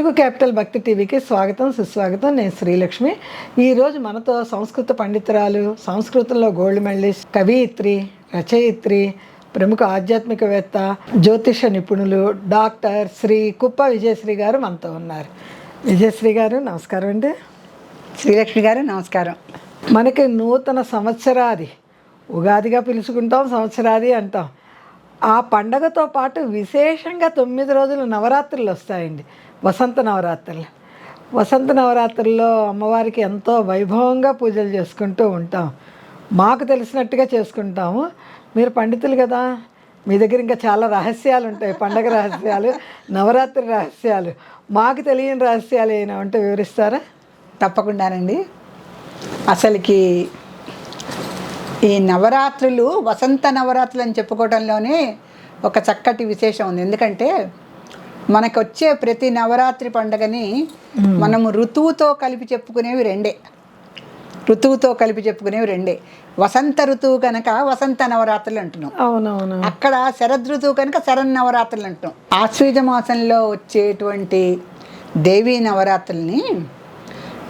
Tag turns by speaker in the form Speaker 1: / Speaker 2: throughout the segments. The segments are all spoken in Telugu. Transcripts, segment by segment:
Speaker 1: తెలుగు క్యాపిటల్ భక్తి టీవీకి స్వాగతం సుస్వాగతం. నేను శ్రీలక్ష్మి. ఈరోజు మనతో సంస్కృత పండితురాలు, సంస్కృతంలో గోల్డ్ మెడలిస్ట్, కవయిత్రి, రచయిత్రి, ప్రముఖ ఆధ్యాత్మికవేత్త, జ్యోతిష నిపుణులు డాక్టర్ శ్రీ కుప్ప విజయశ్రీ గారు మనతో ఉన్నారు. విజయశ్రీ గారు నమస్కారం అండి.
Speaker 2: శ్రీలక్ష్మి గారు నమస్కారం.
Speaker 1: మనకి నూతన సంవత్సరాది ఉగాదిగా పిలుచుకుంటాం, సంవత్సరాది అంటాం. ఆ పండగతో పాటు విశేషంగా 9 రోజులు నవరాత్రులు వస్తాయండి. వసంత నవరాత్రులు. వసంత నవరాత్రుల్లో అమ్మవారికి ఎంతో వైభవంగా పూజలు చేసుకుంటూ ఉంటాం. మాకు తెలిసినట్టుగా చేసుకుంటాము. మీరు పండితులు కదా, మీ దగ్గర ఇంకా చాలా రహస్యాలు ఉంటాయి. పండగ రహస్యాలు, నవరాత్రి రహస్యాలు. మాకు తెలియని రహస్యాలు ఏమైనా ఉంటే వివరిస్తారా?
Speaker 2: తప్పకుండానండి. అసలుకి ఈ నవరాత్రులు వసంత నవరాత్రులు అని చెప్పుకోవడంలోనే ఒక చక్కటి విశేషం ఉంది. ఎందుకంటే మనకు వచ్చే ప్రతి నవరాత్రి పండుగని మనము ఋతువుతో కలిపి చెప్పుకునేవి రెండే. వసంత ఋతువు కనుక వసంత నవరాత్రులు అంటున్నాం.
Speaker 1: అవునవును.
Speaker 2: అక్కడ శరద్ ఋతువు కనుక శరన్నవరాత్రులు అంటున్నాం. ఆశ్వీజ మాసంలో వచ్చేటువంటి దేవీ నవరాత్రుల్ని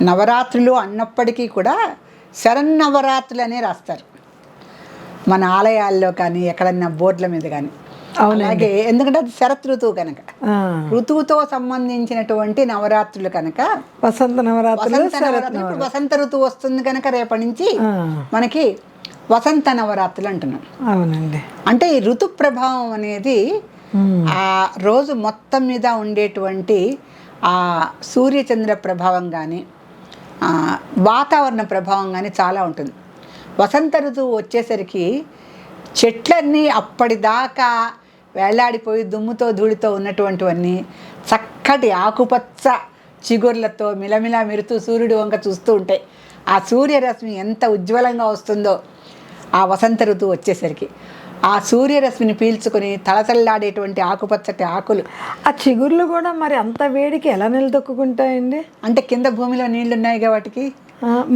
Speaker 2: నవరాత్రులు అన్నప్పటికీ కూడా శరన్నవరాత్రులు అనే రాస్తారు మన ఆలయాల్లో కానీ, ఎక్కడన్నా బోర్డుల మీద కానీ. అలాగే ఎందుకంటే అది శరత్ ఋతువు కనుక, ఋతువుతో సంబంధించినటువంటి నవరాత్రులు కనుక
Speaker 1: వసంత నవరాత్రులు.
Speaker 2: వసంత ఋతువు వస్తుంది కనుక రేపటి నుంచి మనకి వసంత నవరాత్రులు అంటున్నాం.
Speaker 1: అవునండి.
Speaker 2: అంటే ఈ ఋతు ప్రభావం అనేది ఆ రోజు మొత్తం మీద ఉండేటువంటి ఆ సూర్యచంద్ర ప్రభావం కానీ, వాతావరణ ప్రభావం కానీ చాలా ఉంటుంది. వసంత ఋతువు వచ్చేసరికి చెట్లన్నీ అప్పటిదాకా వేలాడిపోయి దుమ్ముతో ధూళితో ఉన్నటువంటివన్నీ చక్కటి ఆకుపచ్చ చిగుర్లతో మిలమిలా మెరుతూ సూర్యుడు వంక చూస్తూ ఉంటాయి. ఆ సూర్యరశ్మి ఎంత ఉజ్వలంగా వస్తుందో ఆ వసంత ఋతువు వచ్చేసరికి ఆ సూర్యరశ్మిని పీల్చుకొని తలతల్లాడేటువంటి ఆకుపచ్చటి ఆకులు. ఆ
Speaker 1: చిగుర్లు కూడా మరి అంత వేడికి ఎలా నిలదొక్కుంటాయండి?
Speaker 2: అంటే కింద భూమిలో నీళ్లు ఉన్నాయి కాబట్టి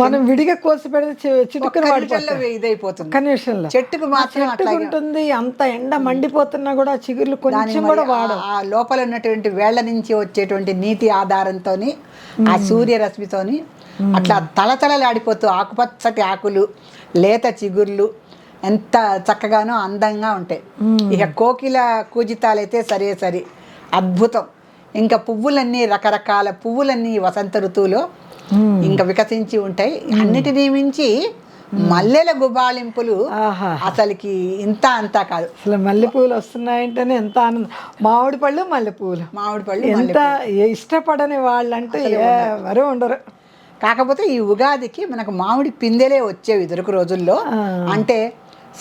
Speaker 1: మనం విడిగా కోసి పెడితే
Speaker 2: ఇదైపోతుంది.
Speaker 1: కనీసంలో
Speaker 2: చెట్టుకు మాత్రం
Speaker 1: ఉంటుంది. అంత ఎండ మండిపోతున్నా కూడా చిగుర్లు కొంచెం కూడా వాడవు.
Speaker 2: ఆ లోపల ఉన్నటువంటి వేళ్ల నుంచి వచ్చేటువంటి నీటి ఆధారంతో ఆ సూర్యరశ్మితోని అట్లా తలతలలాడిపోతూ ఆకుపచ్చటి ఆకులు, లేత చిగుర్లు ఎంత చక్కగానో అందంగా ఉంటాయి. ఇక కోకిల కూజితాలైతే సరే అద్భుతం. ఇంకా పువ్వులన్నీ రకరకాల పువ్వులన్నీ వసంత ఋతువులో ఇంకా వికసించి ఉంటాయి. అన్నిటినీ మించి మల్లెల గుబాళింపులు అసలుకి ఇంత అంతా కాదు.
Speaker 1: అసలు మల్లెపూలు వస్తున్నాయంటేనే ఎంత ఆనందం. మామిడి పళ్ళు మల్లెపూలు ఎంత ఇష్టపడని వాళ్ళంటూ ఎవరు ఉండరు.
Speaker 2: కాకపోతే ఈ ఉగాదికి మనకు మామిడి పిందెలే వచ్చేవి ఇదివరకు రోజుల్లో. అంటే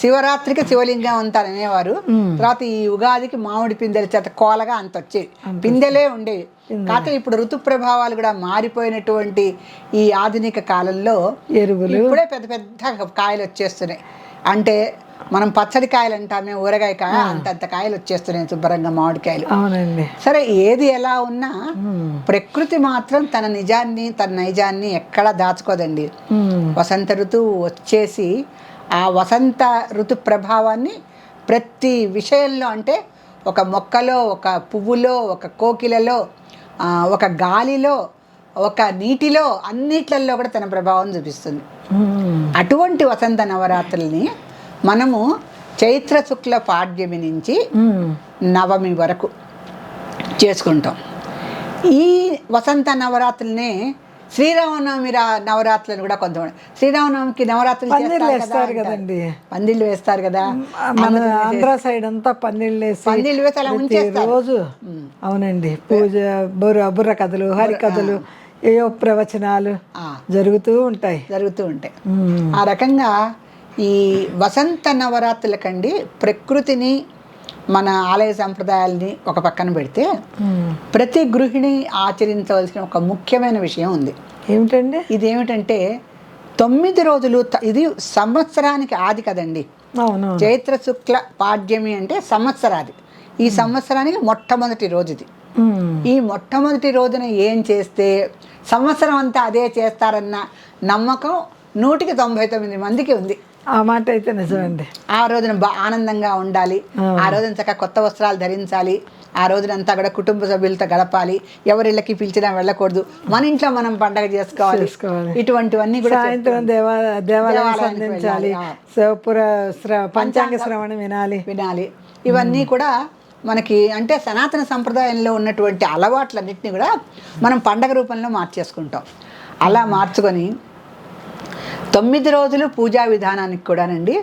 Speaker 2: శివరాత్రికి శివలింగం అంటారు అనేవారు. తర్వాత ఈ ఉగాదికి మామిడి పిందెల చేత కోలగా అంత వచ్చేవి, పిందెలే ఉండేవి. కాకపోతే ఇప్పుడు ఋతు ప్రభావాలు కూడా మారిపోయినటువంటి ఈ ఆధునిక కాలంలో
Speaker 1: ఎరువులు
Speaker 2: ఇప్పుడే పెద్ద పెద్ద కాయలు వచ్చేస్తున్నాయి. అంటే మనం పచ్చడి కాయలు అంటామే, ఊరగాయ కాయ, అంతంత కాయలు వచ్చేస్తున్నాయి శుభ్రంగా మామిడికాయలు.
Speaker 1: అవునండి.
Speaker 2: సరే, ఏది ఎలా ఉన్నా ప్రకృతి మాత్రం తన నిజాన్ని తన నైజాన్ని ఎక్కడా దాచుకోదండి. వసంత ఋతువు వచ్చేసి ఆ వసంత ఋతు ప్రభావాన్ని ప్రతి విషయంలో, అంటే ఒక మొక్కలో, ఒక పువ్వులో, ఒక కోకిలలో, ఒక గాలిలో, ఒక నీటిలో, అన్నిట్లలో కూడా తన ప్రభావం చూపిస్తుంది. అటువంటి వసంత నవరాత్రుల్ని మనము చైత్ర శుక్ల పాడ్యమి నుంచి నవమి వరకు చేసుకుంటాం. ఈ వసంత నవరాత్రులనే శ్రీరామనవమి నవరాత్రులను కూడా కొంతమంది శ్రీరామనవమికి నవరాత్రులు
Speaker 1: వేస్తారు కదండి.
Speaker 2: పందిళ్ళు వేస్తారు కదా,
Speaker 1: మన ఆంధ్ర సైడ్ అంతా పందిళ్ళు
Speaker 2: వేసి అలా ఉంచేస్తారు
Speaker 1: రోజు. అవునండి. పూజ, బుర్ర కథలు, హరికథలు, ఏయో ప్రవచనాలు జరుగుతూ ఉంటాయి.
Speaker 2: ఆ రకంగా ఈ వసంత నవరాత్రులకండి ప్రకృతిని, మన ఆలయ సంప్రదాయాలని ఒక పక్కన పెడితే ప్రతి గృహిణి ఆచరించవలసిన ఒక ముఖ్యమైన విషయం ఉంది.
Speaker 1: ఏమిటండి?
Speaker 2: ఇదేమిటంటే 9 రోజులు. ఇది సంవత్సరానికి ఆది కదండి. చైత్ర శుక్ల పాడ్యమి అంటే సంవత్సరాది. ఈ సంవత్సరానికి మొట్టమొదటి రోజు ఇది. ఈ మొట్టమొదటి రోజున ఏం చేస్తే సంవత్సరం అంతా అదే చేస్తారన్న నమ్మకం 199 మందికి ఉంది.
Speaker 1: ఆ మాట అయితే నిజమండి.
Speaker 2: ఆ రోజున ఆనందంగా ఉండాలి, ఆ రోజున చక్కగా కొత్త వస్త్రాలు ధరించాలి, ఆ రోజునంతా కూడా కుటుంబ సభ్యులతో గడపాలి, ఎవరిళ్ళకి పిలిచినా వెళ్ళకూడదు, మన ఇంట్లో మనం పండగ చేసుకోవాలి. ఇటువంటివన్నీ కూడా
Speaker 1: సాయంత్రం దేవాలయం సంధించాలి, పంచాంగ శ్రవణం వినాలి.
Speaker 2: ఇవన్నీ కూడా మనకి అంటే సనాతన సంప్రదాయంలో ఉన్నటువంటి అలవాట్లన్నింటినీ కూడా మనం పండగ రూపంలో మార్చేసుకుంటాం. అలా మార్చుకొని 9 రోజులు పూజా విధానానికి కూడానండి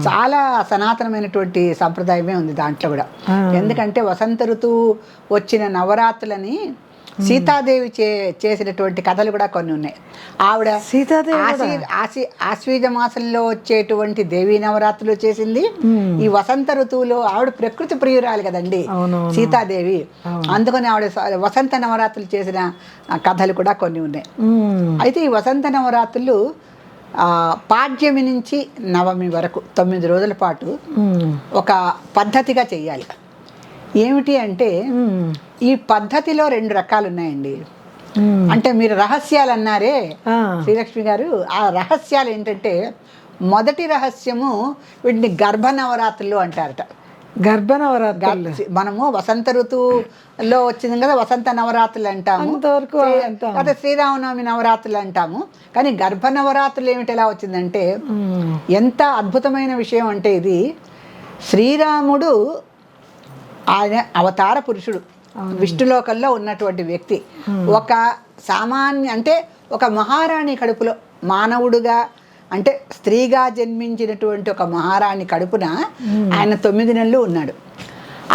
Speaker 2: చాలా సనాతనమైనటువంటి సంప్రదాయమే ఉంది దాంట్లో కూడా. ఎందుకంటే వసంత ఋతువు వచ్చిన నవరాత్రులని సీతాదేవి చేసినటువంటి కథలు కూడా కొన్ని ఉన్నాయి. ఆవిడ ఆశ్వీజ మాసంలో వచ్చేటువంటి దేవీ నవరాత్రులు చేసింది. ఈ వసంత ఋతువులో ఆవిడ ప్రకృతి ప్రియురాలు కదండి సీతాదేవి, అందుకని ఆవిడ వసంత నవరాత్రులు చేసిన కథలు కూడా కొన్ని ఉన్నాయి. అయితే ఈ వసంత నవరాత్రులు పాడ్యమి నుంచి నవమి వరకు 9 రోజుల పాటు ఒక పద్ధతిగా చెయ్యాలి. ఏమిటి అంటే ఈ పద్ధతిలో 2 రకాలు ఉన్నాయండి. అంటే మీరు రహస్యాలు అన్నారే శ్రీలక్ష్మి గారు, ఆ రహస్యాలు ఏంటంటే మొదటి రహస్యము వీటిని గర్భ నవరాత్రులు అంటారట.
Speaker 1: గర్భ నవరాత్రులు
Speaker 2: మనము వసంత ఋతువులో వచ్చింది కదా వసంత నవరాత్రులు అంటాము, అదే శ్రీరామనవమి నవరాత్రులు అంటాము. కానీ గర్భ నవరాత్రులు ఏమిటి ఎలా వచ్చిందంటే ఎంత అద్భుతమైన విషయం అంటే ఇది శ్రీరాముడు ఆయన అవతార పురుషుడు, విష్ణులోకంలో ఉన్నటువంటి వ్యక్తి, ఒక సామాన్య అంటే ఒక మహారాణి కడుపులో మానవుడుగా అంటే స్త్రీగా జన్మించినటువంటి ఒక మహారాణి కడుపున ఆయన 9 నెలలు ఉన్నాడు.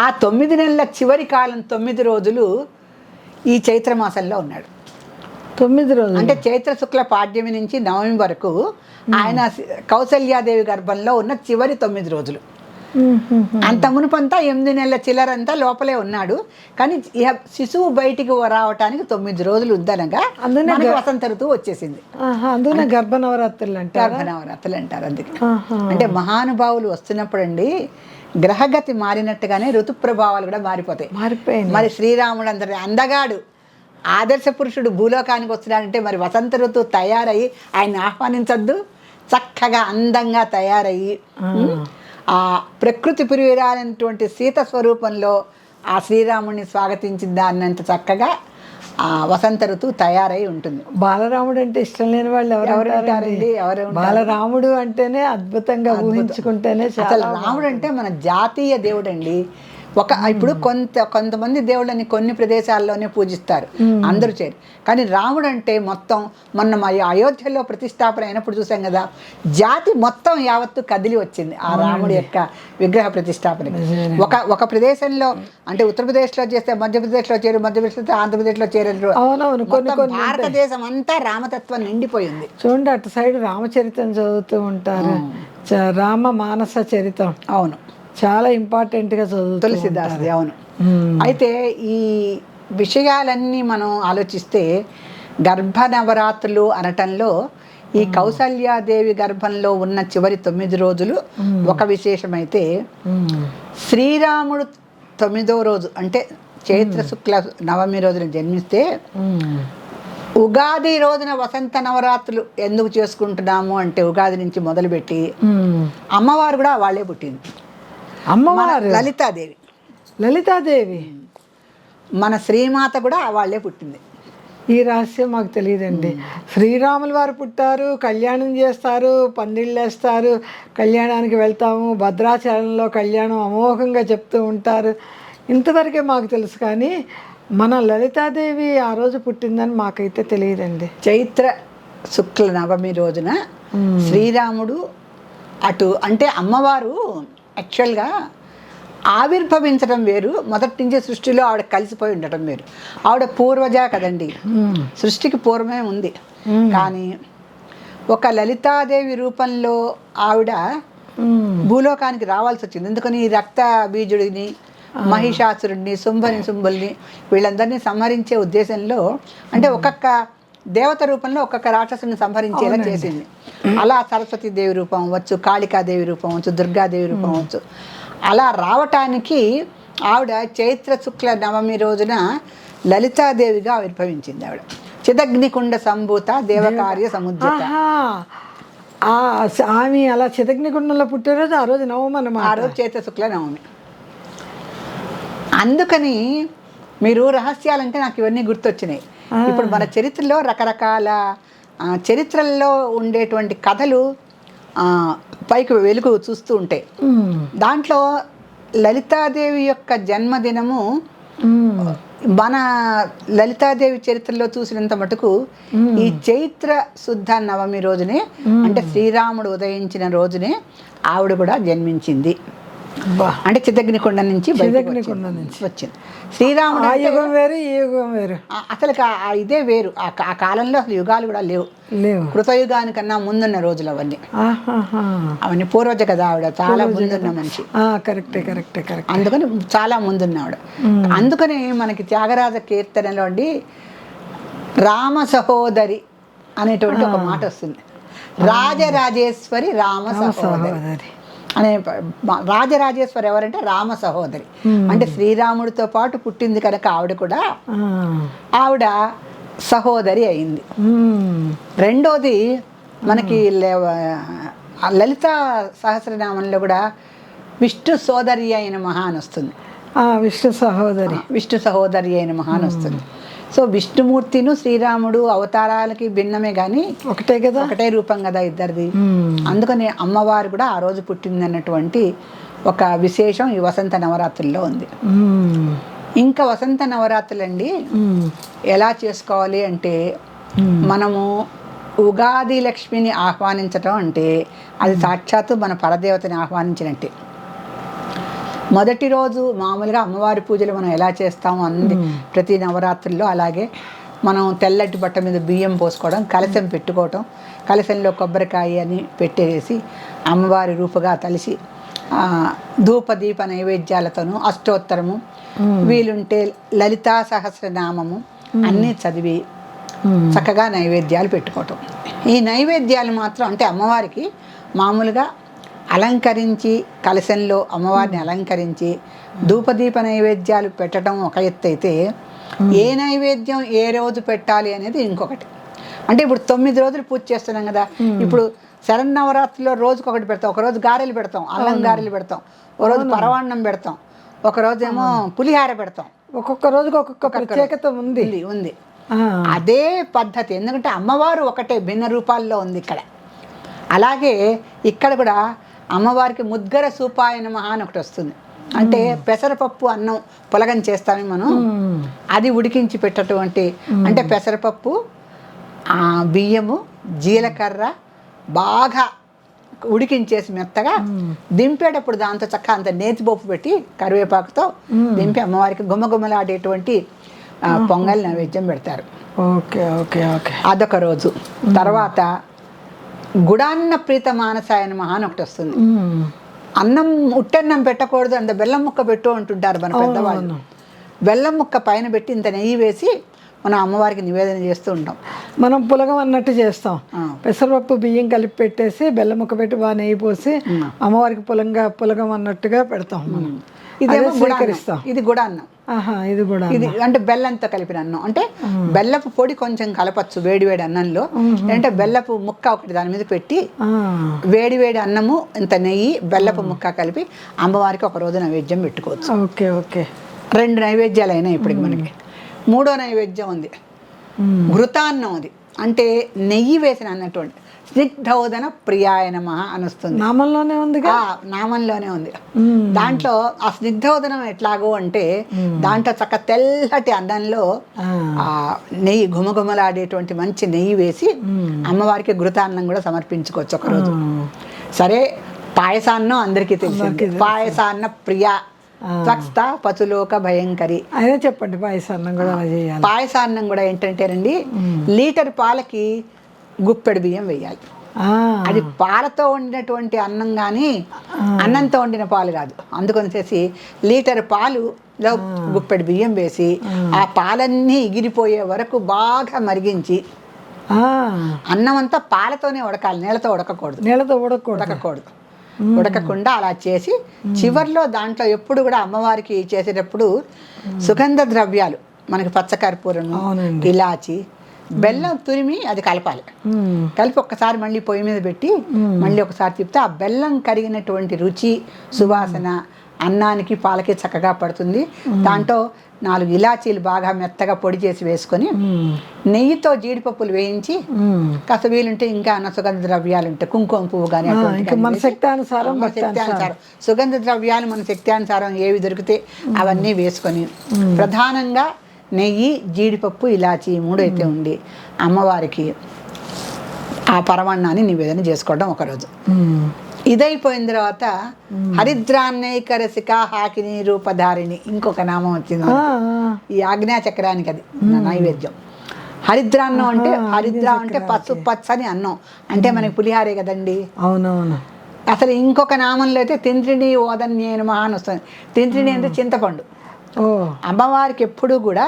Speaker 2: ఆ 9 నెలల చివరి కాలం 9 రోజులు ఈ చైత్రమాసంలో ఉన్నాడు.
Speaker 1: 9 రోజులు
Speaker 2: అంటే చైత్ర శుక్ల పాడ్యమి నుంచి నవమి వరకు ఆయన కౌసల్యాదేవి గర్భంలో ఉన్న చివరి 9 రోజులు. అంత మునుపంతా 8 నెలల చిల్లరంతా లోపలే ఉన్నాడు. కానీ శిశువు బయటికి రావటానికి 9 రోజులు ఉందనగా వసంత ఋతువు వచ్చేసింది.
Speaker 1: అందులో గర్భ నవరాత్రులు అంటారు.
Speaker 2: అందుకే అంటే మహానుభావులు వస్తున్నప్పుడు అండి గ్రహగతి మారినట్టుగానే ఋతు ప్రభావాలు కూడా మారిపోతాయి. మరి శ్రీరాముడు అందరి అందగాడు ఆదర్శ పురుషుడు భూలోకానికి వస్తున్నాడంటే మరి వసంత ఋతువు తయారయ్యి ఆయన్ని ఆహ్వానించద్దు. చక్కగా అందంగా తయారయ్యి ఆ ప్రకృతి ప్రియురాలైనటువంటి సీత స్వరూపంలో ఆ శ్రీరాముడిని స్వాగతించిందా అన్నంత చక్కగా ఆ వసంత ఋతువు తయారై ఉంటుంది.
Speaker 1: బాలరాముడు అంటే ఇష్టం లేని వాళ్ళు ఎవరంటారండి? బాలరాముడు అంటేనే అద్భుతంగా ఊహించుకుంటేనే
Speaker 2: అసలు రాముడు అంటే మన జాతీయ దేవుడు అండి. ఇప్పుడు కొంతమంది దేవుళ్ళని కొన్ని ప్రదేశాల్లోనే పూజిస్తారు, అందరూ చేరి. కానీ రాముడు అంటే మొత్తం మొన్న మా అయోధ్యలో ప్రతిష్టాపన అయినప్పుడు చూసాం కదా, జాతి మొత్తం యావత్తు కదిలి వచ్చింది ఆ రాముడి యొక్క విగ్రహ ప్రతిష్టాపనకి. ఒక ప్రదేశంలో అంటే ఉత్తరప్రదేశ్లో చేస్తే మధ్యప్రదేశ్లో చేరు, మధ్యప్రదేశ్లో ఆంధ్రప్రదేశ్లో చేరారు. భారతదేశం అంతా రామతత్వం నిండిపోయింది.
Speaker 1: చూడండి అటు సైడ్ రామచరితం చదువుతూ ఉంటారు, రామ మానస చరితం.
Speaker 2: అవును,
Speaker 1: చాలా ఇంపార్టెంట్గా చదువు
Speaker 2: తులసిదాస్ది. అవును. అయితే ఈ విషయాలన్నీ మనం ఆలోచిస్తే గర్భ నవరాత్రులు అనటంలో ఈ కౌసల్యాదేవి గర్భంలో ఉన్న చివరి 9 రోజులు ఒక విశేషమైతే, శ్రీరాముడు 9వ రోజు అంటే చైత్ర శుక్ల నవమి రోజున జన్మిస్తే ఉగాది రోజున వసంత నవరాత్రులు ఎందుకు చేసుకుంటున్నాము అంటే ఉగాది నుంచి మొదలుపెట్టి అమ్మవారు కూడా వాళ్ళే పుట్టింది.
Speaker 1: అమ్మవారు
Speaker 2: లలితాదేవి మన శ్రీమాత కూడా వాళ్ళే పుట్టింది.
Speaker 1: ఈ రహస్యం మాకు తెలియదండి. శ్రీరాముల వారు పుట్టారు, కళ్యాణం చేస్తారు, పందిళ్ళు వేస్తారు, కళ్యాణానికి వెళ్తాము, భద్రాచలంలో కళ్యాణం అమోఘంగా చెప్తూ ఉంటారు. ఇంతవరకే మాకు తెలుసు. కానీ మన లలితాదేవి ఆ రోజు పుట్టిందని మాకైతే తెలియదండి.
Speaker 2: చైత్ర శుక్ల నవమి రోజున శ్రీరాముడు అటు అంటే అమ్మవారు యాక్చువల్గా ఆవిర్భవించడం వేరు, మొదటి నుంచి సృష్టిలో ఆవిడ కలిసిపోయి ఉండటం వేరు. ఆవిడ పూర్వజ కదండి, సృష్టికి పూర్వమే ఉంది. కానీ ఒక లలితాదేవి రూపంలో ఆవిడ భూలోకానికి రావాల్సి వచ్చింది. ఎందుకని రక్త బీజుడిని, మహిషాసురుడిని, శుంభుల్ని వీళ్ళందరినీ సంహరించే ఉద్దేశంలో అంటే ఒక్కొక్క దేవత రూపంలో ఒక్కొక్క రాక్షసుని సంహరించేలా చేసింది. అలా సరస్వతీదేవి రూపం అవ్వచ్చు, కాళికాదేవి రూపం అవ్వచ్చు, దుర్గాదేవి రూపం అవ్వచ్చు. అలా రావటానికి ఆవిడ చైత్ర శుక్ల నవమి రోజున లలితాదేవిగా ఆవిర్భవించింది. ఆవిడ చిదగ్నికుండ సంభూత దేవకార్య సముద్రత.
Speaker 1: ఆమె అలా చిదగ్నికుండంలో పుట్టినరోజు ఆ రోజు నవమి అన్నమాట.
Speaker 2: ఆ రోజు చైత్ర శుక్ల నవమి. అందుకని మీరు రహస్యాలంటే నాకు ఇవన్నీ గుర్తొచ్చినాయి. ఇప్పుడు మన చరిత్రలో రకరకాల చరిత్రల్లో ఉండేటువంటి కథలు పైకి వెలుగు చూస్తూ ఉంటాయి. దాంట్లో లలితాదేవి యొక్క జన్మదినము మన లలితాదేవి చరిత్రలో చూసినంత మటుకు ఈ చైత్ర శుద్ధ నవమి రోజునే, అంటే శ్రీరాముడు ఉదయించిన రోజునే ఆవిడ కూడా జన్మించింది. అంటే చిత్తగ్నికొండ నుంచి వచ్చింది. శ్రీరాముడు
Speaker 1: యుగం వేరు, ఈ యుగం వేరు.
Speaker 2: అసలు ఇదే వేరు. ఆ కాలంలో అసలు యుగాలు కూడా లేవు. కృతయుగానికన్నా ముందున్న రోజులు అవన్నీ. అవన్నీ పూర్వజ కదా ఆవిడ, చాలా ముందున్న మనిషి.
Speaker 1: కరెక్టే.
Speaker 2: అందుకని చాలా ముందున్న ఆవిడ. అందుకని మనకి త్యాగరాజ కీర్తనలో అండి రామ సహోదరి అనేటువంటి ఒక మాట వస్తుంది. రాజరాజేశ్వరి రామ సహోదరి అనే రాజరాజేశ్వరి ఎవరంటే రామ సహోదరి. అంటే శ్రీరాముడితో పాటు పుట్టింది కనుక ఆవిడ సహోదరి అయింది. రెండోది మనకి లలిత సహస్రనామంలో కూడా విష్ణు సోదరి అయిన మహా అని వస్తుంది. విష్ణు సహోదరి అయిన మహా అని వస్తుంది. సో విష్ణుమూర్తిను శ్రీరాముడు అవతారాలకి భిన్నమే కానీ
Speaker 1: ఒకటే కదా,
Speaker 2: ఒకటే రూపం కదా ఇద్దరిది. అందుకని అమ్మవారు కూడా ఆ రోజు పుట్టిందన్నటువంటి ఒక విశేషం ఈ వసంత నవరాత్రుల్లో ఉంది. ఇంకా వసంత నవరాత్రులు అండి ఎలా చేసుకోవాలి అంటే, మనము ఉగాది లక్ష్మిని ఆహ్వానించటం అంటే అది సాక్షాత్తు మన పరదేవతని ఆహ్వానించినట్టే. మొదటి రోజు మామూలుగా అమ్మవారి పూజలు మనం ఎలా చేస్తామో ప్రతి నవరాత్రుల్లో అలాగే మనం తెల్లటి బట్ట మీద బియ్యం పోసుకోవడం, కలశం పెట్టుకోవటం, కలశంలో కొబ్బరికాయ అని పెట్టేసి అమ్మవారి రూపుగా తలిసి ధూపదీప నైవేద్యాలతోనూ అష్టోత్తరము, వీలుంటే లలితా సహస్రనామము అన్నీ చదివి చక్కగా నైవేద్యాలు పెట్టుకోవటం. ఈ నైవేద్యాలు మాత్రం అంటే అమ్మవారికి మామూలుగా అలంకరించి కలశంలో అమ్మవారిని అలంకరించి ధూపదీప నైవేద్యాలు పెట్టడం ఒక ఎత్తు అయితే, ఏ నైవేద్యం ఏ రోజు పెట్టాలి అనేది ఇంకొకటి. అంటే ఇప్పుడు 9 రోజులు పూజ చేస్తున్నాం కదా, ఇప్పుడు శరన్నవరాత్రిలో రోజుకొకటి పెడతాం. ఒకరోజు గారెలు పెడతాం, అల్లం గారెలు పెడతాం, ఒక రోజు పరవాన్నం పెడతాం, ఒకరోజు ఏమో పులిహార పెడతాం.
Speaker 1: ఒక్కొక్క రోజుకి ఒక్కొక్క ప్రత్యేకత ఉంది.
Speaker 2: అదే పద్ధతి. ఎందుకంటే అమ్మవారు ఒకటే, భిన్న రూపాల్లో ఉంది ఇక్కడ. అలాగే ఇక్కడ కూడా అమ్మవారికి ముద్గర సూపాయన మహా అని ఒకటి వస్తుంది. అంటే పెసరపప్పు అన్నం పులగం చేస్తామే మనం, అది ఉడికించి పెట్టటువంటి, అంటే పెసరపప్పు, బియ్యము, జీలకర్ర బాగా ఉడికించేసి మెత్తగా దింపేటప్పుడు దాంతో చక్కగా అంత నేతిపోపు పెట్టి కరివేపాకుతో దింపి అమ్మవారికి గుమ్మగుమ్మలాడేటువంటి పొంగల్ నైవేద్యం పెడతారు. అదొక రోజు. తర్వాత గుడాన్న ప్రీత మానసాయన మహా అని ఒకటి వస్తుంది. అన్నం ఉట్టన్నం పెట్టకూడదు, అంత బెల్లం ముక్క పెట్టు అంటుంటారు మన పెద్దవాళ్ళు. బెల్లం ముక్క పైన పెట్టి ఇంత నెయ్యి వేసి మనం అమ్మవారికి నివేదన చేస్తూ ఉంటాం.
Speaker 1: మనం పులగం అన్నట్టు చేస్తాం. పెసరపప్పు బియ్యం కలిపి పెట్టేసి బెల్లం ముక్క పెట్టి బాగా నెయ్యి పోసి అమ్మవారికి పులగం అన్నట్టుగా పెడతాం మనం.
Speaker 2: ఇదేమో స్వీకరిస్తాం. ఇది గుడాన్నం. ఇది అంటే బెల్లంతో కలిపిన అన్నం. అంటే బెల్లపు పొడి కొంచెం కలపచ్చు వేడివేడి అన్నంలో. అంటే బెల్లపు ముక్క ఒకటి దాని మీద పెట్టి వేడివేడి అన్నము ఇంత నెయ్యి బెల్లపు ముక్క కలిపి అమ్మవారికి ఒక రోజు నైవేద్యం పెట్టుకోవచ్చు. 2 నైవేద్యాలు అయినాయి ఇప్పటికి. మనకి 3వ నైవేద్యం ఉంది, ఘృతాన్నం. అది అంటే నెయ్యి వేసిన అన్నటువంటి స్నిగ్ధోదన ప్రియాయ నమః అని వస్తుంది.
Speaker 1: నామంలోనే
Speaker 2: ఉంది. దాంట్లో ఆ స్నిగ్ధోదనం ఎట్లాగో అంటే దాంట్లో చక్క తెల్లటి అన్నంలో నెయ్యి గుమగుమలాడేటువంటి మంచి నెయ్యి వేసి అమ్మవారికి ఘృతాన్నం కూడా సమర్పించుకోవచ్చు ఒకరోజు. సరే, పాయసాన్నం అందరికీ తెలిసింది. పాయసాన్న ప్రియా త్వక్స్థ పచులోక భయంకరి.
Speaker 1: అదే చెప్పండి. పాయసాన్నం కూడా చేయాలి.
Speaker 2: పాయసాన్నం కూడా ఏంటంటేనండి, లీటర్ పాలకి గుప్పెడు బియ్యం వేయాలి. అది పాలతో వండినటువంటి అన్నం కానీ అన్నంతో వండిన పాలు కాదు. అందుకని లీటర్ పాలులో గుప్పెడు బియ్యం వేసి ఆ పాలన్నీ ఎగిరిపోయే వరకు బాగా మరిగించి, అన్నం అంతా పాలతోనే ఉడకాలి, నీళ్ళతో ఉడకకూడదు. ఉడకకుండా అలా చేసి చివర్లో దాంట్లో ఎప్పుడు కూడా అమ్మవారికి చేసేటప్పుడు సుగంధ ద్రవ్యాలు, మనకి పచ్చకర్పూరము, ఇలాచి, బెల్లం తురిమి అది కలపాలి. కలిపి ఒక్కసారి మళ్ళీ పొయ్యి మీద పెట్టి మళ్ళీ ఒకసారి తిప్పితే ఆ బెల్లం కరిగినటువంటి రుచి, సువాసన అన్నానికి పాలకి చక్కగా పడుతుంది. దాంట్లో 4 ఇలాచీలు బాగా మెత్తగా పొడి చేసి వేసుకొని నెయ్యితో జీడిపప్పులు వేయించి కాస్త వీలుంటే ఇంకా అన్న సుగంధ ద్రవ్యాలు ఉంటాయి, కుంకుమ పువ్వు కానీ
Speaker 1: మన శక్తానుసారం
Speaker 2: సుగంధ ద్రవ్యాలు మన శక్తానుసారం ఏవి దొరికితే అవన్నీ వేసుకొని ప్రధానంగా నెయ్యి, జీడిపప్పు, ఇలాచీ 3 అయితే ఉండి అమ్మవారికి ఆ పరమాన్నాన్ని నివేదన చేసుకోవడం ఒకరోజు. ఇదైపోయిన తర్వాత హరిద్రాన్నైకరసిక హాకిని రూపధారిణి ఇంకొక నామం వచ్చింది ఈ ఆజ్ఞా చక్రానికి. అది నైవేద్యం. హరిద్రాన్నం అంటే పచ్చని అన్నం అంటే మనకి పులిహారే కదండి.
Speaker 1: అవునవును.
Speaker 2: అసలు ఇంకొక నామంలో అయితే తింత్రిణి ఓదన్యేన మహా అని వస్తుంది. తింత్రిణి అంటే చింతపండు. అమ్మవారికి ఎప్పుడు కూడా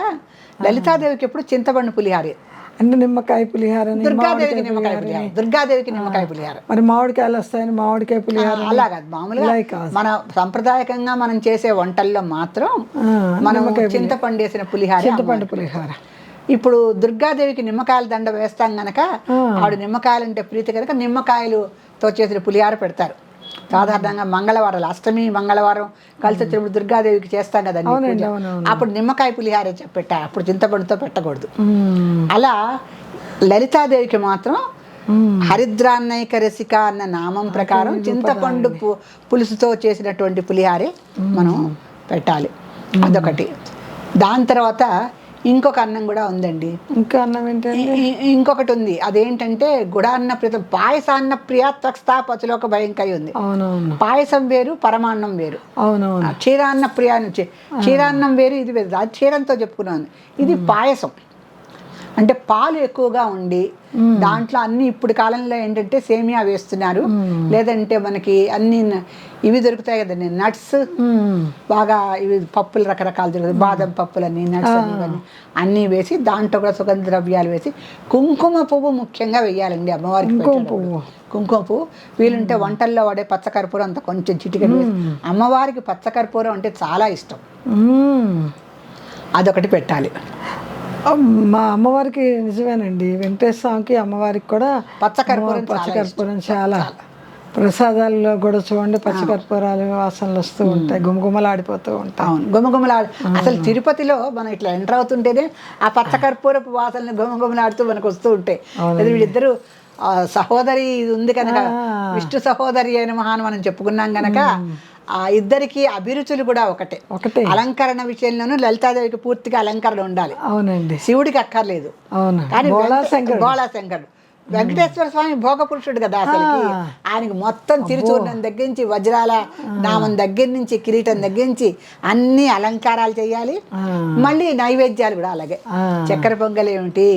Speaker 2: లలితాదేవికి ఎప్పుడు చింతపండు పులిహారే.
Speaker 1: అంటే నిమ్మకాయ పులిహార,
Speaker 2: దుర్గాదేవికి నిమ్మకాయ పులిహార, దుర్గాదేవికి నిమ్మకాయ పులిహార.
Speaker 1: మరి మామిడికాయలు వస్తాయని మామిడికాయ పులిహార
Speaker 2: అలా కాదు. మామూలుగా మన సంప్రదాయకంగా మనం చేసే వంటల్లో మాత్రం మనం చింతపండు వేసిన పులిహార,
Speaker 1: చింతపండు పులిహార.
Speaker 2: ఇప్పుడు దుర్గాదేవికి నిమ్మకాయల దండ వేస్తాం గనక ఆవిడ నిమ్మకాయలు అంటే ప్రీతి కనుక నిమ్మకాయలుతో చేసిన పులిహార పెడతారు. సాధారణంగా మంగళవారాలు, అష్టమి మంగళవారం కలిసి వచ్చినప్పుడు దుర్గాదేవికి చేస్తాం కదండి, అప్పుడు నిమ్మకాయ పులిహారే పెట్టారు. అప్పుడు చింతపండుతో పెట్టకూడదు. అలా లలితాదేవికి మాత్రం హరిద్రాన్నైకరసిక అన్న నామం ప్రకారం చింతపండు పులుసుతో చేసినటువంటి పులిహారే మనం పెట్టాలి. అదొకటి. దాని తర్వాత ఇంకొక అన్నం కూడా ఉందండి.
Speaker 1: ఇంకా అన్నం ఏంటంటే
Speaker 2: ఇంకొకటి ఉంది. అదేంటంటే గుడాన్న ప్రియ పాయసాన్న ప్రియ త్వక్స్థా పచులోక భయంకరి ఉంది.
Speaker 1: అవునవును.
Speaker 2: పాయసం వేరు, పరమాన్నం వేరు.
Speaker 1: అవునవును.
Speaker 2: క్షీరాన్న ప్రియ నుంచి క్షీరాన్నం వేరు, ఇది వేరు. అది క్షీరంతో చెప్పుకున్నాను. ఇది పాయసం అంటే పాలు ఎక్కువగా ఉండి దాంట్లో అన్ని ఇప్పుడు కాలంలో ఏంటంటే సేమియా వేస్తున్నారు, లేదంటే మనకి అన్ని ఇవి దొరుకుతాయి కదండి, నట్స్ బాగా ఇవి పప్పులు రకరకాలు దొరుకుతాయి, బాదం పప్పులని, నట్స్ అన్నీ వేసి దాంట్లో కూడా సుగంధ ద్రవ్యాలు వేసి కుంకుమ పువ్వు ముఖ్యంగా వేయాలండి అమ్మవారికి. కుంకుమ పువ్వు వీలుంటే వంటల్లో వాడే పచ్చకర్పూరం అంత కొంచెం చిటికెడు వేసి, అమ్మవారికి పచ్చకర్పూరం అంటే చాలా ఇష్టం, అదొకటి పెట్టాలి.
Speaker 1: మా అమ్మవారికి నిజమేనండి, వెంకటేశ్వర స్వామికి అమ్మవారికి కూడా పచ్చకర్పూరం చాలా ప్రసాదాల్లో కూడా చూడండి పచ్చకర్పూరాలు వాసనలు వస్తూ ఉంటాయి, గుమగుమలాడిపోతూ ఉంటాయి.
Speaker 2: అవును, గుమగుమలాడు. అసలు తిరుపతిలో మనం ఇట్లా ఎంటర్ అవుతుంటేనే ఆ పచ్చకర్పూరపు వాసనలు గుమగుమలాడుతూ మనకు వస్తూ ఉంటాయి. వీళ్ళిద్దరు సహోదరి ఉంది కనుక, విష్ణు సహోదరి అయిన మహాన్ మనం చెప్పుకున్నాం గనక ఆ ఇద్దరికి అభిరుచులు కూడా ఒకటే. అలంకరణ విషయంలోనూ లలితాదేవికి పూర్తిగా అలంకరణ ఉండాలి.
Speaker 1: అవునండి.
Speaker 2: శివుడికి అక్కర్లేదు. కానీ బోళాశంకరుడు వెంకటేశ్వర స్వామి భోగ పురుషుడు కదా, అసలుకి ఆయనకి మొత్తం తిరుచూర్ణం దగ్గర నుంచి వజ్రాల నామం దగ్గర నుంచి కిరీటం దగ్గర నుంచి అన్ని అలంకారాలు చేయాలి. మళ్ళీ నైవేద్యాలు కూడా అలాగే, చక్కెర పొంగల్ ఏమిటి,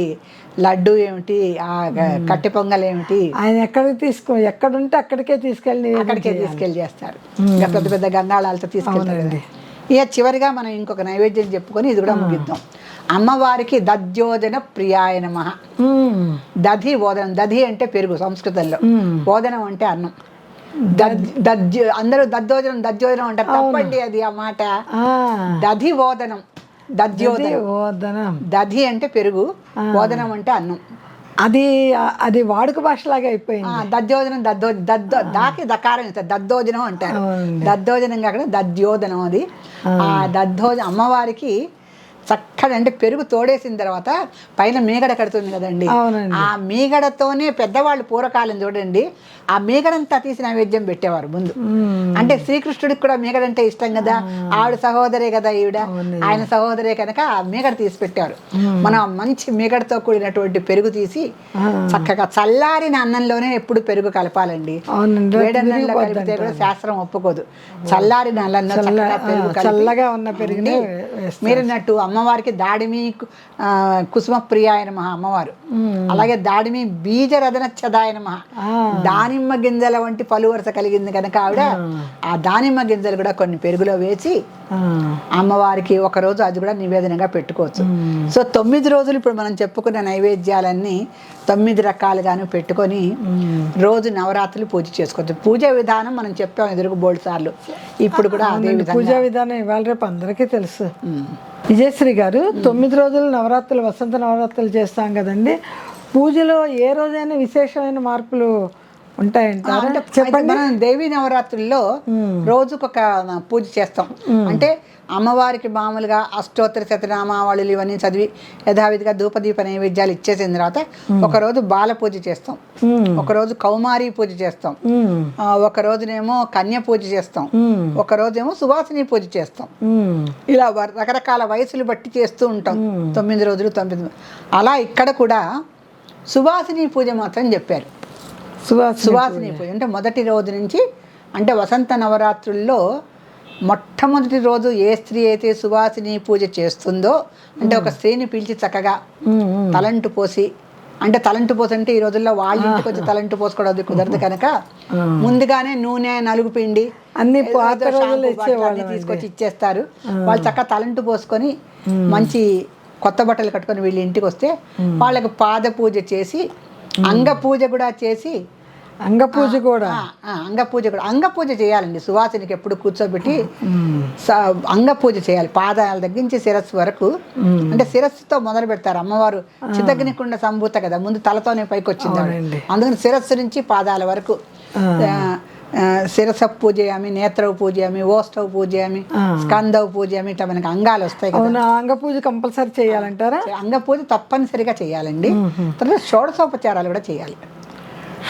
Speaker 2: లడ్డు ఏమిటి, ఆ కట్టె పొంగల్ ఏమిటి,
Speaker 1: ఆయన ఎక్కడుంటే అక్కడికే తీసుకెళ్ళి
Speaker 2: చేస్తారు. ఇంకా పెద్ద పెద్ద గంగాళాలతో తీసుకెళ్తారు. ఇక చివరిగా మనం ఇంకొక నైవేద్యం చెప్పుకొని ఇది కూడా ముగిద్దాం. అమ్మవారికి దధ్యోజన ప్రియాయ నమః. దధి ఓదనం, దధి అంటే పెరుగు సంస్కృతంలో, ఓదనం అంటే అన్నం. అందరూ దధ్యోజనం అంటారు, తప్పండి అది ఆ మాట. దధి ఓదనం, దధ్యోదనం. దధి అంటే పెరుగు, ఓదనం అంటే అన్నం.
Speaker 1: అది వాడుక భాషలాగా అయిపోయింది.
Speaker 2: దధ్యోజనం, దాకి దకారం ఇస్తారు, దద్దోజనం అంటారు. దద్దోజనం కాకుండా దధ్యోదనం. అది ఆ దద్దోజనం అమ్మవారికి చక్కగా అంటే పెరుగు తోడేసిన తర్వాత పైన మీగడ కడుతుంది కదండి, ఆ మీగడతోనే పెద్దవాళ్ళు పూర్వకాలం చూడండి ఆ మీగడంతా తీసి నైవేద్యం పెట్టేవారు ముందు. అంటే శ్రీకృష్ణుడికి కూడా మీగడంటే ఇష్టం కదా, ఆవిడ సహోదరే కదా ఈవిడ, ఆయన సహోదరే కనుక ఆ మీగడ తీసి పెట్టేవారు. మనం మంచి మీగడతో కూడినటువంటి పెరుగు తీసి చక్కగా చల్లారిన అన్నంలోనే ఎప్పుడు పెరుగు కలపాలండి. వేడన్నంలో కలిపితే కూడా శాస్త్రం ఒప్పుకోదు. చల్లారిన అన్నంలో
Speaker 1: చల్లగా ఉన్న పెరుగుని
Speaker 2: మీరన్నట్టు అమ్మవారికి దాడిమి కుసుమ ప్రియాయ నమః అమ్మవారు. అలాగే దాడిమి బీజరదనచ్చదాయ నమః. దానిమ్మ గింజల వంటి పలు వరుస కలిగింది కనుక ఆవిడ ఆ దానిమ్మ గింజలు కూడా కొన్ని పెరుగులో వేసి అమ్మవారికి ఒకరోజు అది కూడా నివేదనగా పెట్టుకోవచ్చు. సో 9 రోజులు ఇప్పుడు మనం చెప్పుకున్న నైవేద్యాలన్నీ 9 రకాలుగాను పెట్టుకొని రోజు నవరాత్రులు పూజ చేసుకోవచ్చు. పూజా విధానం మనం చెప్పాం ఎదురుకు బోల్డ్ సార్లు. ఇప్పుడు కూడా అదే
Speaker 1: పూజా విధానం ఇవాళ రేపు అందరికీ తెలుసు. విజయశ్రీ గారు, 9 రోజులు నవరాత్రులు, వసంత నవరాత్రులు చేస్తాం కదండి. పూజలో ఏ రోజైనా విశేషమైన మార్పులు ఉంటాయంటారా?
Speaker 2: అంటే
Speaker 1: చెప్పండి.
Speaker 2: మనం దేవీ నవరాత్రుల్లో రోజుకొక పూజ చేస్తాం. అంటే అమ్మవారికి మామూలుగా అష్టోత్తర శతనామావళులు ఇవన్నీ చదివి యథావిధిగా ధూపదీప నైవేద్యాలు ఇచ్చేసిన తర్వాత ఒకరోజు బాల పూజ చేస్తాం, ఒకరోజు కౌమారి పూజ చేస్తాం, ఒక రోజునేమో కన్య పూజ చేస్తాం, ఒక రోజేమో సువాసిని పూజ చేస్తాం. ఇలా రకరకాల వయసులు బట్టి చేస్తూ ఉంటాం. 9 రోజులు 9. అలా ఇక్కడ కూడా సువాసిని పూజ మాత్రం చెప్పారు. సువాసిని పూజ అంటే మొదటి రోజు నుంచి, అంటే వసంత నవరాత్రుల్లో మొట్టమొదటి రోజు ఏ స్త్రీ అయితే సువాసిని పూజ చేస్తుందో, అంటే ఒక స్త్రీని పిలిచి చక్కగా తలంటు పోసి, అంటే తలంటు పోసి అంటే ఈ రోజుల్లో వాళ్ళ ఇంటికి వచ్చి తలంటు పోసుకోవడం కుదరదు కనుక ముందుగానే నూనె, నలుగు పిండి
Speaker 1: అన్ని
Speaker 2: తీసుకొచ్చి ఇచ్చేస్తారు. వాళ్ళు చక్కగా తలంటు పోసుకొని మంచి కొత్త బట్టలు కట్టుకొని వీళ్ళ ఇంటికి వస్తే వాళ్ళకి పాద పూజ చేసి, అంగ పూజ కూడా చేసి,
Speaker 1: అంగపూజ కూడా
Speaker 2: అంగపూజ చేయాలండి. సువాసినికి ఎప్పుడు కూర్చోబెట్టి అంగపూజ చేయాలి. పాదాల దగ్గర నుంచి శిరస్సు వరకు, అంటే శిరస్సుతో మొదలు పెడతారు. అమ్మవారు చిత్తగ్నికుండ సంభూత కదా, ముందు తలతోనే పైకి వచ్చింది. అందుకని శిరస్సు నుంచి పాదాల వరకు శిరస పూజయామి, నేత్రవు పూజయామి, ఓష్టవు పూజయామి, స్కందవు పూజయామి, ఇట్లా మనకి అంగాలు వస్తాయి కదా.
Speaker 1: అంగపూజ కంపల్సరీ చేయాలంటారా?
Speaker 2: అంగపూజ తప్పనిసరిగా చేయాలండి. తర్వాత షోడశోపచారాలు కూడా చేయాలి.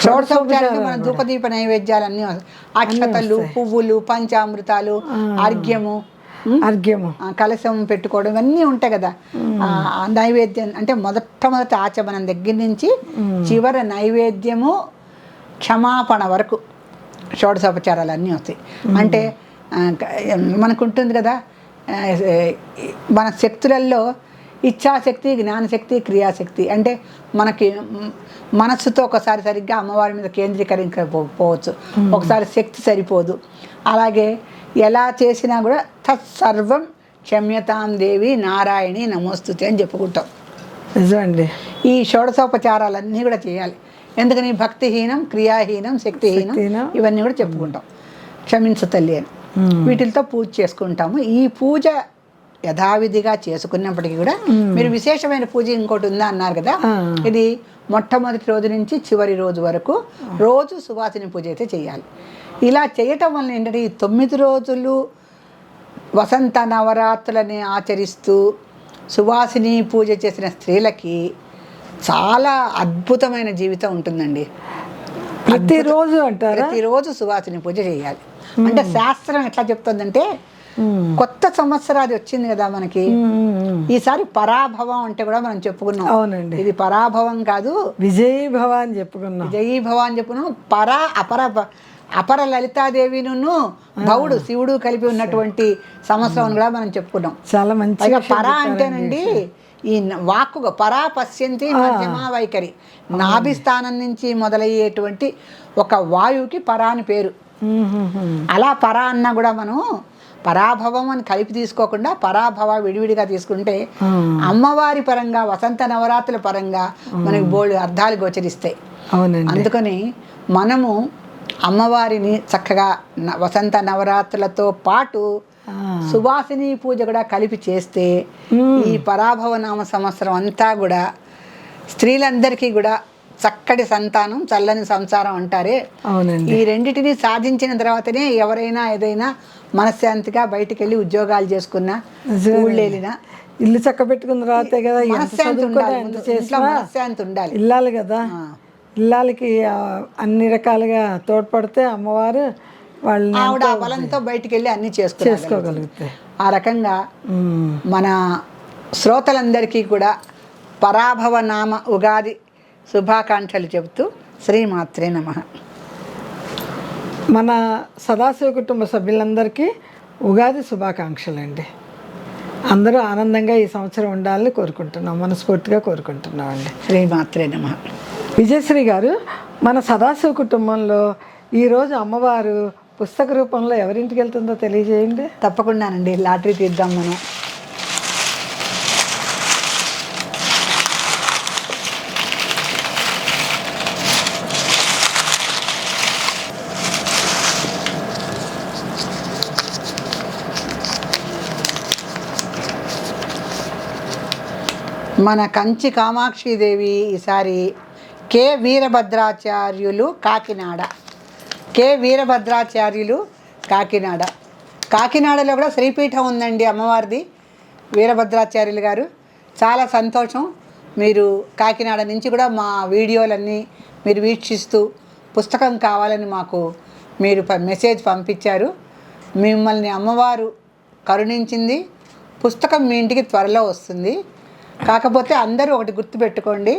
Speaker 2: షోడశోపచారాలు మన ధూపదీప నైవేద్యాలన్నీ, అక్షతలు, పువ్వులు, పంచామృతాలు, అర్ఘ్యము, కలశం పెట్టుకోవడం ఇవన్నీ ఉంటాయి కదా. నైవేద్యం అంటే మొదటి ఆచమనం దగ్గర నుంచి చివరి నైవేద్యము క్షమాపణ వరకు షోడశోపచారాలు అన్నీ వస్తాయి. అంటే మనకు ఉంటుంది కదా, మన శక్తులలో ఇచ్ఛాశక్తి, జ్ఞానశక్తి, క్రియాశక్తి. అంటే మనకి మనస్సుతో ఒకసారి సరిగ్గా అమ్మవారి మీద కేంద్రీకరించకపోవచ్చు, ఒకసారి శక్తి సరిపోదు. అలాగే ఎలా చేసినా కూడా తత్సర్వం క్షమ్యతాం దేవి నారాయణి నమోస్తుతే అని చెప్పుకుంటాం.
Speaker 1: నిజమండి.
Speaker 2: ఈ షోడశోపచారాలన్నీ కూడా చేయాలి. ఎందుకని భక్తిహీనం, క్రియాహీనం, శక్తిహీనం ఇవన్నీ కూడా చెప్పుకుంటాం. క్షమించు తల్లి అని వీటితో పూజ చేసుకుంటాము. ఈ పూజ యథావిధిగా చేసుకున్నప్పటికీ కూడా మీరు విశేషమైన పూజ ఇంకోటి ఉందా అన్నారు కదా, ఇది మొట్టమొదటి రోజు నుంచి చివరి రోజు వరకు రోజు సువాసిని పూజ అయితే చేయాలి. ఇలా చేయటం వల్ల ఏంటంటే ఈ 9 రోజులు వసంత నవరాత్రులని ఆచరిస్తూ సువాసిని పూజ చేసిన స్త్రీలకి చాలా అద్భుతమైన జీవితం ఉంటుందండి.
Speaker 1: ప్రతిరోజు అంటారు,
Speaker 2: ప్రతిరోజు సువాసిని పూజ చేయాలి. అంటే శాస్త్రం ఎట్లా చెప్తుందంటే, కొత్త సంవత్సరాది వచ్చింది కదా మనకి, ఈసారి పరాభవం అంటే కూడా మనం చెప్పుకున్నాం.
Speaker 1: అవునండి,
Speaker 2: ఇది పరాభవం కాదు,
Speaker 1: విజయీభవ అని చెప్పుకున్నాం.
Speaker 2: విజయీభవ అని చెప్పుకున్నాం. అపర లలితాదేవిను భవుడు శివుడు కలిపి ఉన్నటువంటి సంవత్సరం కూడా మనం చెప్పుకున్నాం.
Speaker 1: చాలా మంచి.
Speaker 2: పరా అంటేనండి ఈ వాక్కు పరా పశ్యంతి మధ్యమా వైఖరి, నాభిస్థానం నుంచి మొదలయ్యేటువంటి ఒక వాయువుకి పరా అని పేరు. అలా పరా అన్నా కూడా మనం పరాభవం అని కలిపి తీసుకోకుండా పరాభవ విడివిడిగా తీసుకుంటే అమ్మవారి పరంగా వసంత నవరాత్రుల పరంగా మనకి బోల్డ్ అర్థాలు గోచరిస్తాయి. అందుకని మనము అమ్మవారిని చక్కగా వసంత నవరాత్రులతో పాటు సువాసిని పూజ కూడా కలిపి చేస్తే ఈ పరాభవ నామ సంవత్సరం అంతా కూడా స్త్రీలందరికీ కూడా చక్కటి సంతానం, చల్లని సంసారం అంటారే, ఈ రెండిటిని సాధించిన తర్వాతనే ఎవరైనా ఏదైనా మనశ్శాంతిగా బయటికి వెళ్ళి ఉద్యోగాలు చేసుకున్నా, ఊళ్ళు వెళ్ళినా,
Speaker 1: ఇల్లు చక్క పెట్టుకున్న తర్వాతే కదా
Speaker 2: మనశ్శాంతి ఉండాలి.
Speaker 1: ఇల్లాలి కదా, ఇల్లాలకి అన్ని రకాలుగా తోడ్పడితే అమ్మవారు వాళ్ళని
Speaker 2: ఆవిడ బలంతో బయటికి వెళ్ళి అన్ని చేసుకోగలుగుతాయి. ఆ రకంగా మన శ్రోతలందరికీ కూడా పరాభవ నామ ఉగాది శుభాకాంక్షలు చెబుతూ శ్రీమాత్రే నమః.
Speaker 1: మన సదాశివ కుటుంబ సభ్యులందరికీ ఉగాది శుభాకాంక్షలు అండి. అందరూ ఆనందంగా ఈ సంవత్సరం ఉండాలని కోరుకుంటున్నాం, మనస్ఫూర్తిగా కోరుకుంటున్నాం అండి.
Speaker 2: శ్రీమాత్రే నమః.
Speaker 1: విజయశ్రీ గారు, మన సదాశివ కుటుంబంలో ఈరోజు అమ్మవారు పుస్తక రూపంలో ఎవరింటికి వెళ్తుందో తెలియజేయండి.
Speaker 2: తప్పకుండానండి, లాటరీ తీద్దాం మనం. మన కంచి కామాక్షిదేవి ఈసారి కె వీరభద్రాచార్యులు కాకినాడ. కె వీరభద్రాచార్యులు కాకినాడ. కాకినాడలో కూడా శ్రీపీఠం ఉందండి అమ్మవారిది, వీరభద్రాచార్యులు గారు. చాలా సంతోషం. మీరు కాకినాడ నుంచి కూడా మా వీడియోలన్నీ మీరు వీక్షిస్తూ పుస్తకం కావాలని మాకు మీరు మెసేజ్ పంపించారు. మిమ్మల్ని అమ్మవారు కరుణించింది. పుస్తకం మీ ఇంటికి త్వరలో వస్తుంది. కాకపోతే అందరూ ఒకటి గుర్తుపెట్టుకోండి,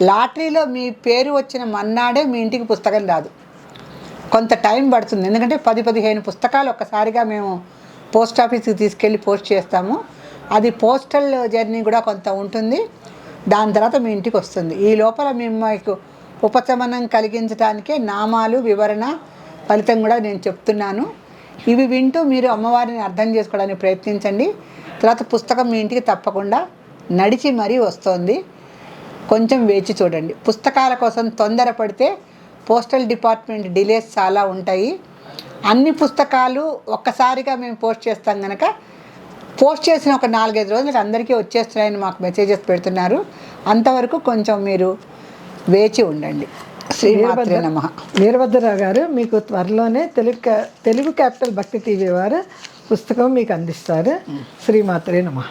Speaker 2: లాటరీలో మీ పేరు వచ్చిన మన్నాడే మీ ఇంటికి పుస్తకం రాదు. కొంత టైం పడుతుంది. ఎందుకంటే 10-15 పుస్తకాలు ఒక్కసారిగా మేము పోస్ట్ ఆఫీస్కి తీసుకెళ్ళి పోస్ట్ చేస్తాము. అది పోస్టల్ జర్నీ కూడా కొంత ఉంటుంది. దాని తర్వాత మీ ఇంటికి వస్తుంది. ఈ లోపల మీకు ఉపశమనం కలిగించడానికే నామాలు వివరణ ఫలితం కూడా నేను చెప్తున్నాను. ఇవి వింటూ మీరు అమ్మవారిని అర్థం చేసుకోవడానికి ప్రయత్నించండి. తర్వాత పుస్తకం మీ ఇంటికి తప్పకుండా నడిచి మరీ వస్తుంది. కొంచెం వేచి చూడండి. పుస్తకాల కోసం తొందరపడితే పోస్టల్ డిపార్ట్మెంట్ డిలేస్ చాలా ఉంటాయి. అన్ని పుస్తకాలు ఒక్కసారిగా మేము పోస్ట్ చేస్తాం కనుక పోస్ట్ చేసిన ఒక 4-5 రోజులకు అందరికీ వచ్చేస్తున్నాయని మాకు మెసేజెస్ పెడుతున్నారు. అంతవరకు కొంచెం మీరు వేచి ఉండండి. శ్రీమాత్రే నమః.
Speaker 1: వీరభద్రరావు గారు, మీకు త్వరలోనే తెలుగు క్యాపిటల్ భక్తి టీవీ వారు పుస్తకం మీకు అందిస్తారు. శ్రీమాత్రే నమః.